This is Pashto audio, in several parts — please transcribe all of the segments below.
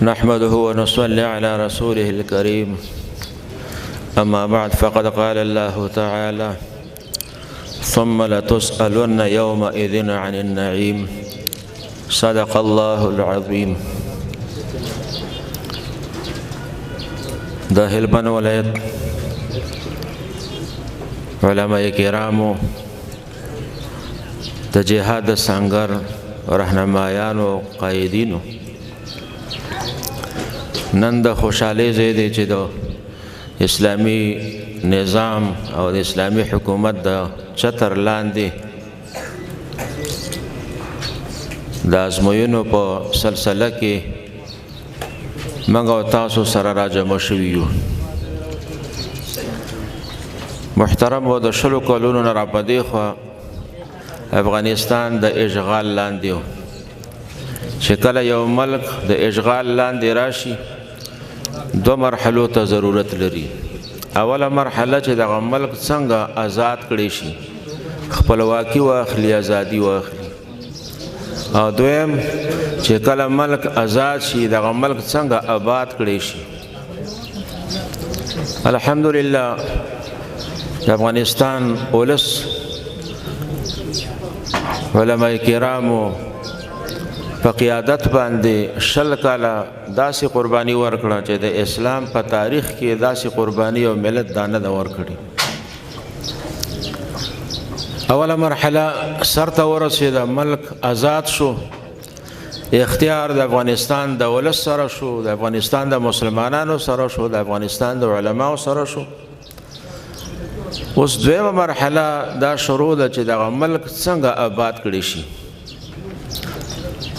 نحمده ونصلي على رسوله الكريم. أما بعد، فقد قال الله تعالى: ثم لتسألن يومئذ عن النعيم. صدق الله العظيم. د هلمند ولایت علماء کرامو، د جهاد سنگر رهنمایانو، قائدینو، نن د خوشحالۍ ځای دی چې د اسلامي نظام او د اسلامي حکومت د چتر لاندې د ازموینو په سلسله کې موږ او تاسو سره راجمع شوي یو. محترم و د شلو کلونو نه راپدې خوا افغانستان د اشغال لاندې و چې کله یو ملک د اشغال لاندې راشي دو مرحلو ته ضرورت لري. اوله مرحله چې دغه ملک څنګه آزاد کړي شي، خپلواکي واخلي، ازادي واخلي. او دویم چې کله ملک آزاد شي دغه ملک څنګه آباد کړي شي. الحمدلله د افغانستان ولس علماء کرامو په قیادت باندې شل کاله داسې قرباني ورکړه چې د اسلام په تاریخ کې داسې قرباني او ملت دانه د ورکړي. اوله مرحله سرته ورسېده، ملک آزاد شو، اختیار د افغانستان د ولس سره شو، د افغانستان د مسلمانانو سره شو، د افغانستان د علماو سره شو. اوس دویمه مرحله دا شروع ده چې دغه ملک څنګه آباد کړي شي.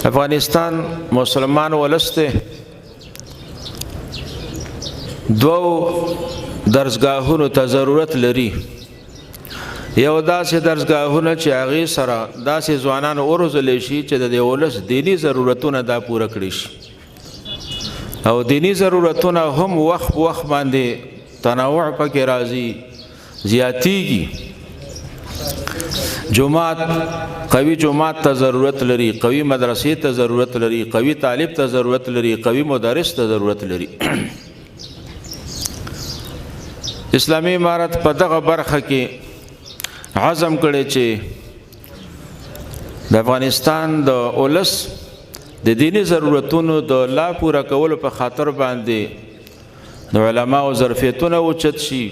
افغانستان مسلمان ولس دی، دوو درسګاهونو ته ضرورت لري. یو داسې درسګاهونه چې هغې سره داسې ځوانان وروزلی شي چې د دې ولس دیني ضرورتونه دا پوره کړي شي، او دیني ضرورتونه هم وخت په وخت باندې تنوع پکې راځي، زیاتیږي. جماعت، قوي جماعت ته ضرورت لري، قوي مدرسې ته ضرورت لري، قوي طالب ته ضرورت لري، قوي مدرس ته ضرورت لري. اسلامي امارت په دغه برخه کې عزم کړی چې د افغانستان د ولس د دینی ضرورتونو د لا پوره کولو په خاطر باندې د علماو ظرفیتونه اوچت شي،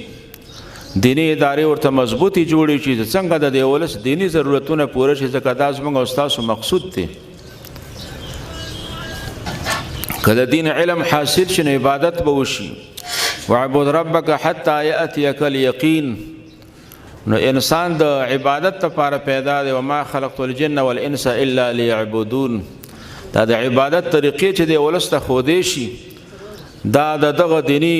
دینی ادارې ورته مضبوطی جوړې شي چې څنګه د دې ولس دینی ضرورتونه پوره شي. ځکه دا زموږ او ستاسو مقصود دی. که د دین علم حاصل شي نو عبادت به وشي. واعبد ربک حتی یأتیک الیقین. نو انسان د عبادت لپاره پیدا دی. وما خلقت الجن والانس الا لیعبدون. دا د عبادت طریقې چې د ولس ته ښودې شي، دا د دغه دینی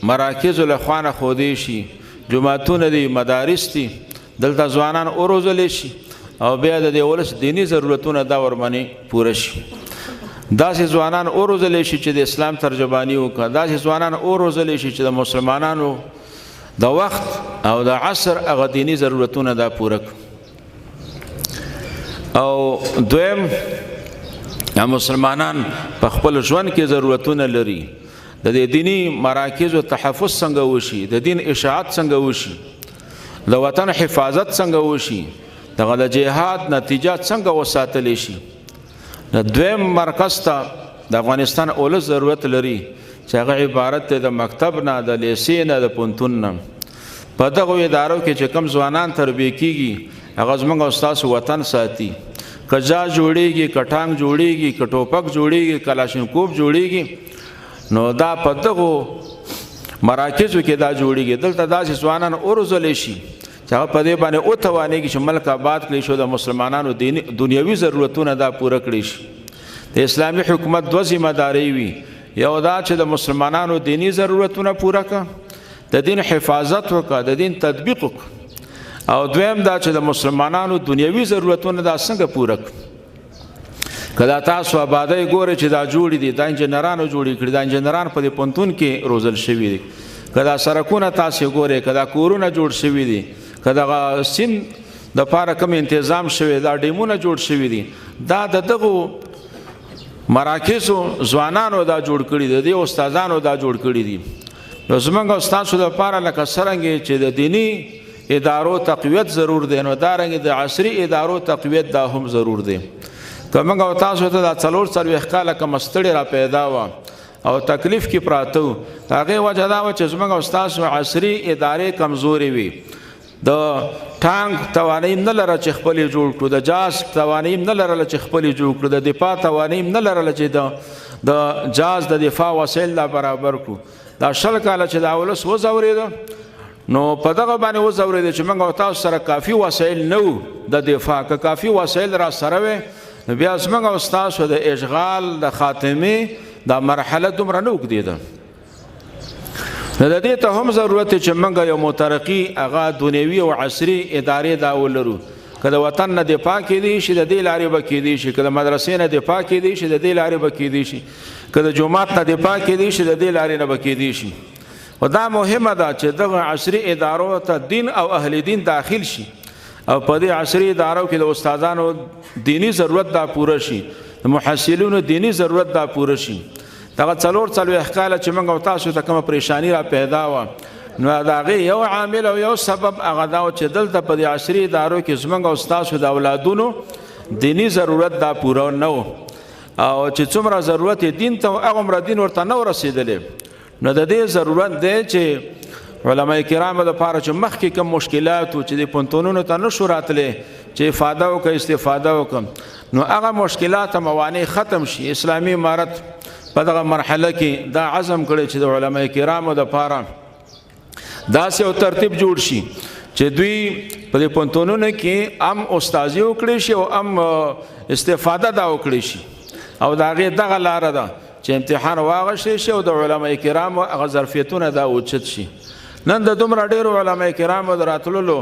مراکزو له خوا نه ښودې شي. جماعتونه دي، مدارس دي، دلته ځوانان وروزلی شي او بیا د دې ولس دینی ضرورتونه دا ورباندې پوره شي. داسې ځوانان وروزلی شي چې د اسلام ترجماني وکړه، داسې ځوانان وروزلی شي چې د مسلمانانو د وخت او د عصر هغه دینی ضرورتونه دا پوره کړي. او دویم، مسلمانان په خپل ژوند کې ضرورتونه لري. د دې دینی مراکزو تحفظ څنګه وشي، د دین اشاعت څنګه وشي، د وطن حفاظت څنګه وشي، دغه د جهاد نتیجه څنګه وساتلی شي. د دویم مرکز ته د افغانستان ولس ضرورت لري چې هغه عبارت دی د مکتب نه، د لیسې نه، د پوهنتون نه. په دغو ادارو کې چې کوم ځوانان تربیه کیږي هغه زموږ او ستاسو وطن ساتي. که جا جوړیږي، که ټانک جوړیږي، که ټوپک جوړیږي، کلاشینکوف جوړیږي، نو دا په دغو مراکزو کې دا جوړیږي. دلته داسې ځوانان وروزلی شي چې هغه په دې باندې وتوانېږي چې ملک آباد کړي شي، د مسلمانانو دنیوي ضرورتونه دا پوره کړي شي. د اسلامي حکومت دوه ذمه دارۍ وي. یو دا چې د مسلمانانو دینی ضرورتونه پوره کړه، د دین حفاظت وکړه، د دین تطبیق وکړه. او دویم دا چې د مسلمانانو دنیوي ضرورتونه دا څنګه پوره کړه. که دا تاسو آبادۍ ګورئ چې دا جوړې دي، دا انجنیرانو جوړې کړي، دا انجنیران په دې پوهنتون کې روزل شوي دي. که دا سړکونه تاسې ګورئ، که دا کورونه جوړ شوي دي، که دغه سیند د پاره کوم تنظیم شوی دا ډیمونه جوړ شوی دي دا دغه مراکزو ځوانانو دا جوړ کړي دي، د استادانو دا جوړ کړي دي. نو زمونږ استادو لپاره لکه څرنګه چې د دینی ادارو تقویت ضرور دی، نو دارنګه د عصري ادارو تقویت دا هم ضرور دی. که موږ او تاسو ته دا 4 کاله کوم ستړي را پیدا و او تکلیف کې پراته و، هغې وجه دا وه چې زموږ او ستاسو عصري ادارې کمزورې وي. د ټانک توانایم نه لره چې خپل یې جوړ کړو، د جاز توانایم نه لرله چې خپل یې جوړ کړو، د دفاع توانایم نه لرله چې د جاز د دفاع وسایل لا برابر کړو. دا 20 کاله چې دا ولس وځورېده، نو په دغه باندې وځورېده چې موږ او تاسو سره کافي وسایل نه وو د دفاع. که کافي وسایل را سره وی، نو بیا زموږ او ستاسو د اشغال د خاتمې دا مرحله دومره نه اوږدېده. نو د دې ته هم ضرورت دی چې موږ یو مترقي هغه دنیوي او عصري ادارې دا ولرو. که د وطن نه دفاع کېدی شي د دې لارې به کېدی شي، که د مدرسې نه دفاع کېدی شي د دې لارې به کېدی شي، که د جومات نه دفاع کېدی شي د دې لارې نه به کېدی شي. و دا مهمه ده چې دغه عصري ادارو ته دین او اهل دین داخل شي، او په دې عصري ادارو کې د استادانو دینی ضرورت دا پوره شي، د محصلینو دینی ضرورت دا پوره شي. دغه 4 کاله چې موږ او تاسو ته کومه پریشانی را پیدا وه، نو د هغې یو عامل او یو سبب هغه دا و چې دلته په دې عصري ادارو کې زموږ او ستاسو د اولادونو دینی ضرورت دا پوره نه و، او چې څومره ضرورت یې دین ته و هغومره دین ورته نه و رسېدلی. نو د دې ضرورت دی چې علماء کرامو لپاره چې مخکې کوم مشکلات و چې د پوهنتونونو ته نشو راتلی چې افاده وکړه استفاده وکړه، نو هغه مشکلات موانع ختم شي. اسلامي امارت په دغه مرحله کې دا عزم کړی چې د علماء کرامو لپاره داسې یو ترتیب جوړ شي چې دوی په دې پوهنتونونو کې هم استازي وکړي شي او هم استفاده دا وکړي شي، او د هغې دغه لاره ده چې امتحان واغشتی شي او د علماء کرامو هغه ظرفیتونه دا اوچت شي. نن د دومره ډېرو علماء کرامو د راتللو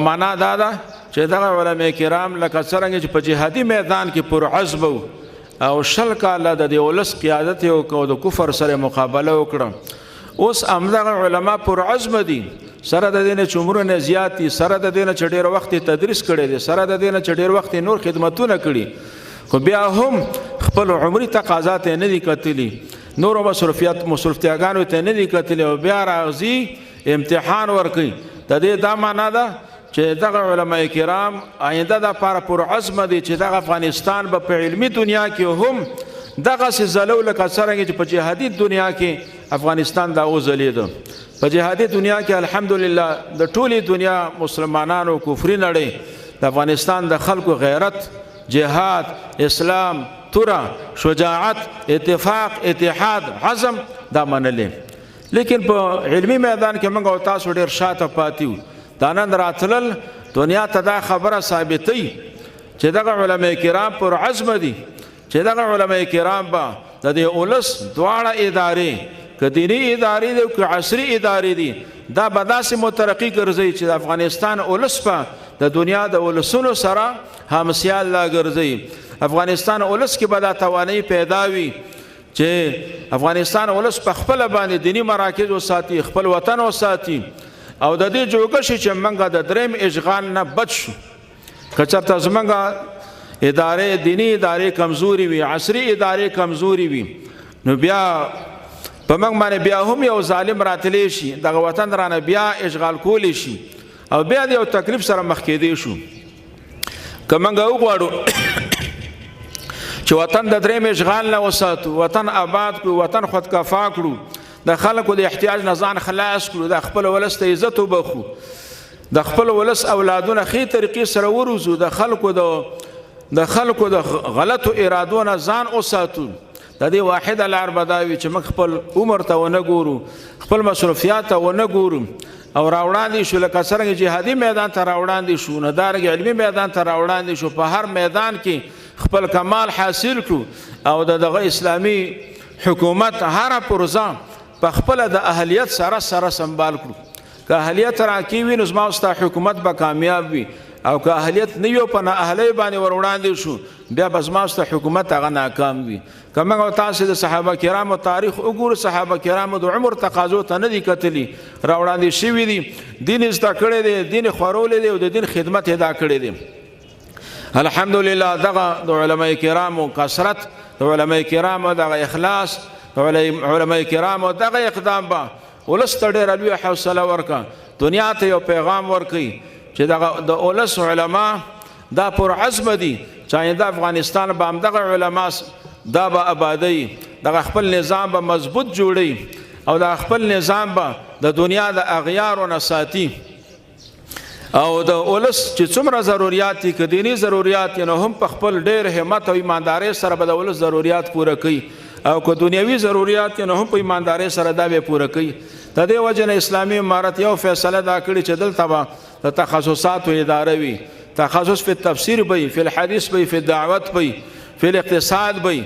معنا دا ده چې دغه علماء کرام لکه څرنګه چې په جهادي میدان کې پرعزم وو او 20 کاله د دې ولس قیادت یې وکړ او د کفر سره مقابله وکړه، اوس همدغه علما پرعزم دي، سره د دې نه چې عمرونه زیات دي، سره د دې نه چې ډېر وخت تدریس کړی دی، سره د دې نه چې ډېر وخت نور خدمتونه کړي، خو بیا هم خپل عمري تقاضات نه دي کتلي، نورو مصروفیتیاګانو ته نه دي کتلي، او بیا راځي امتحان ورکوي. د دې دا معنا ده چې دغه علماء کرام آینده دپاره پرعزمه دي چې دغه افغانستان به په علمي دنیا کې هم دغسې ځلو لکه څرنګه چې په جهادي دنیا کې افغانستان دا وځلېده. په جهادي دنیا کې الحمدلله د ټولې دنیا مسلمانانو کفري نړۍ د افغانستان د خلکو غیرت، جهاد، اسلام، توره، شجاعت، اتفاق، اتحاد، عزم دا منلې. لیکن په علمي میدان کې موږ او تاسو ډېر شاته پاتې وو. دا نن راتلل دنیا ته دا خبره ثابتوي چې دغه علماء کرام پر عزم دي، چې دغه علماء کرام به د دې ولس دواړه ادارې، که دیني ادارې دي او که عصري ادارې دي، دا به داسې مترقي ګرځوي چې د افغانستان ولس به د دنیا د ولسونو سره همسیال لا ګرځوي. افغانستان ولس کې به دا توانایي پیدا وي چې افغانستان ولس په خپله باندې دیني مراکز وساتي، خپل وطن وساتي، او د دې جوګه شي چې موږ د دریم اشغال نه بچ شو. که چېرته زموږ ادارې دیني ادارې کمزوري وي، عصري ادارې کمزوري وي، نو بیا په موږ باندې بیا هم یو ظالم راتلی شي، دغه وطن رانه بیا اشغال کولی شي او بیا د یو تکلیف سره مخ کېدی شو. که موږ وغواړو چې وطن د دریم اشغال نه وساتو، وطن آباد کړو، وطن خودکفا کړو، د خلکو د احتیاج نه ځان خلاص کړو، د خپل ولس ته عزت وبخو، د خپل ولس اولادونه ښې طریقې سره وروزو، د خلکو د غلطو ارادو نه ځان وساتو، د دې واحده لار به دا وي چې موږ خپل عمر ته ونه ګورو، خپل مصروفیات ته ونه ګورو او راوړاندې شو لکه څرنګه جهادي میدان ته راوړاندې شو، نو دارنګې علمي میدان ته راوړاندې شو، په هر میدان کې خپل کمال حاصل کړو او دغه اسلامي حکومت هره پروژه په خپله د اهلیت سره سنبال کړو. که اهلیت راکې وي نو زما ستا حکومت به کامیاب وي، او که اهلیت نه وي په نااهلۍ باندې ور وړاندې شو بیا به زما ستا حکومت هغه ناکام وي. که موږ او تاسې د صحابه کرامو تاریخ وګورو، صحابه کرامو د عمر تقاضو ته نه دي کتلي، راوړاندې شوي دي، دین زده کړی دی، دین خورولی دی او د دین خدمت یې دا کړی دی. الحمدلله دغه د علماء کرامو کثرت د علماء کرامو دغه اخلاص د علماء کرامو دغه اقدام به ولس ته ډېره لویه حوصله ورکړه دنیا ته یو پیغام ورکوي چې دغه د ولس علما دا پرعزمه دي چې آینده افغانستان به همدغه علما دا به آبادوي دغه خپل نظام به مضبوط جوړوي او د خپل نظام به د دنیا د اغیارو نه ساتي او د ولس چې څومره ضروریات دي که دیني ضروریات نو هم په خپل ډېر همت او ایماندارۍ سره به د ولس ضروریات پوره کوي او که دنیوي ضروریات نو هم په ایماندارۍ سره دا به پوره کوي د دې وجه نه اسلامي امارت یو فیصله دا کړې چې دلته به د تخصصاتو اداره وي تخصص فی التفسیر بی فی الحدیث بی فی الدعوت بی فی الاقتصاد بی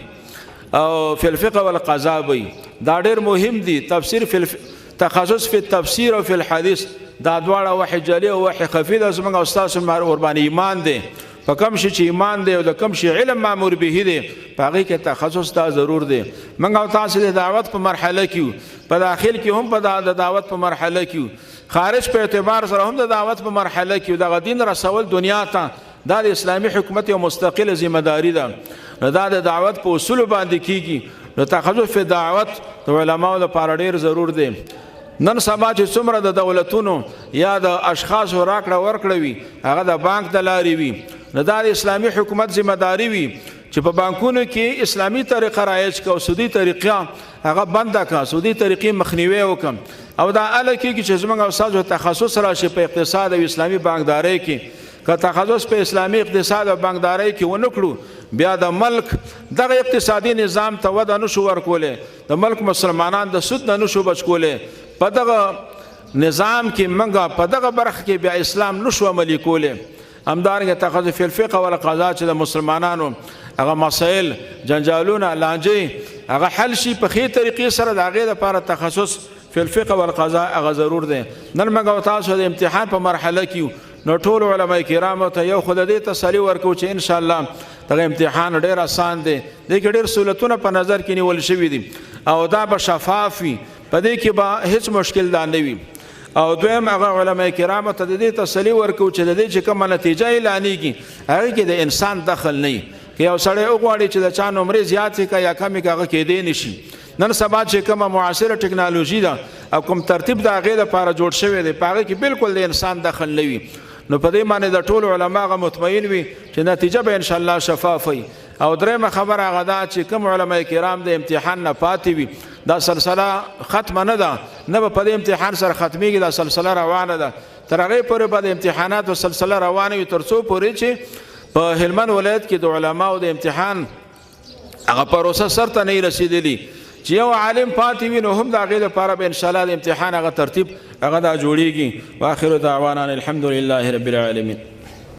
او فی الفقه والقضاء بی دا ډېر مهم دي تخصص فی التفسیر او فی الحدیث دا دواړه وحی جلی او وحی خفي ده زموږ او ستاسو ورباندې ایمان دی په کوم شي چې ایمان دی او د کوم شي علم مامور به دی په هغې کې تخصص دا ضرور دی موږ او تاسو د دعوت په مرحله کې په داخل کې هم په د دعوت په مرحله کې خارج په اعتبار سره هم د دعوت په مرحله کې دغه دین رسول دنیا ته دا د اسلامي حکومت یو مستقله ذمہ داری ده نو دا د دعوت په اصول باندې کیږي نو تخصص په دعوت د علماو لپاره ډېر ضرور دی نن سبا چې څومره د دولتونو یا د اشخاصو راکړه ورکړه وي هغه د بانک د لارې وي نو دا د اسلامي حکومت ذمہ داری وي چې په بانکونو کې اسلامي طریقه رایج کړه او سودي طریقه هغه بنده کړه سودي طریقې مخنیوی وکړه او دا هله کېږي چې زموږ او ستاسو تخصص راشي په اقتصاد او اسلامي بانکدارۍ کې که تخصص په اسلامي اقتصاد او بانکدارۍ کې ونه کړو بیا د ملک دغه اقتصادي نظام ته وده نشو ورکولی د ملک مسلمانان د سود نه نشو بچ کولی په دغه نظام کې منګه په دغه برخه کې بیا اسلام نشو عملي کولی همدارنګه تخصص فی الفقه والقضاء چې د مسلمانانو هغه مسائل جنجالونه لانجې هغه حل شي په ښې طریقې سره د هغې دپاره تخصص فی الفقه والقضاء هغه ضرور دی نن موږ او تاسو د امتحان په مرحله کې نو ټول علماء کرامو ته یو خو د دې تسلي ورکوو چې انشاءالله دغه امتحان ډېر اسان دی دې کې ډېر سهولتونه په نظر کې نیول شوي دي او دا به شفاف وي په دې کې به هیڅ مشکل دا نه وي او دویم هغه علماء کرامو ته د دې تسلي ورکوو چې د دې چې کومه نتیجه اعلانېږي هغې کې د انسان دخل نه وي که یو سړی وغواړي چې د چا نمرې زیاتې کړه یا کمې کړه هغه کېدی نه شي نن سبا چې کومه معاصره ټکنالوژي ده او کوم ترتیب د هغې دپاره جوړ شوی دی په هغې کې بالکل د انسان دخل نه وي نو په دې باندې د ټولو علما هغه مطمئن وي چې نتیجه به انشاءالله شفاف وي او درېیمه خبره هغه ده چې کوم علما کرام د امتحان نه پاتې وي دا سلسله ختمه نه ده نه به په دې امتحان سره ختمیږي دا سلسله روانه ده تر هغې پورې به د امتحاناتو سلسله روانه وي تر څو پورې چې په هلمند ولایت کې د علماو د امتحان هغه پروسه سرته نه رسېدلي چې یو عالم پاتې وي نو هم د هغې لپاره به انشاءالله د امتحان هغه ترتیب هغه دا جوړیږي واخر دعوانا الحمد لله رب العالمین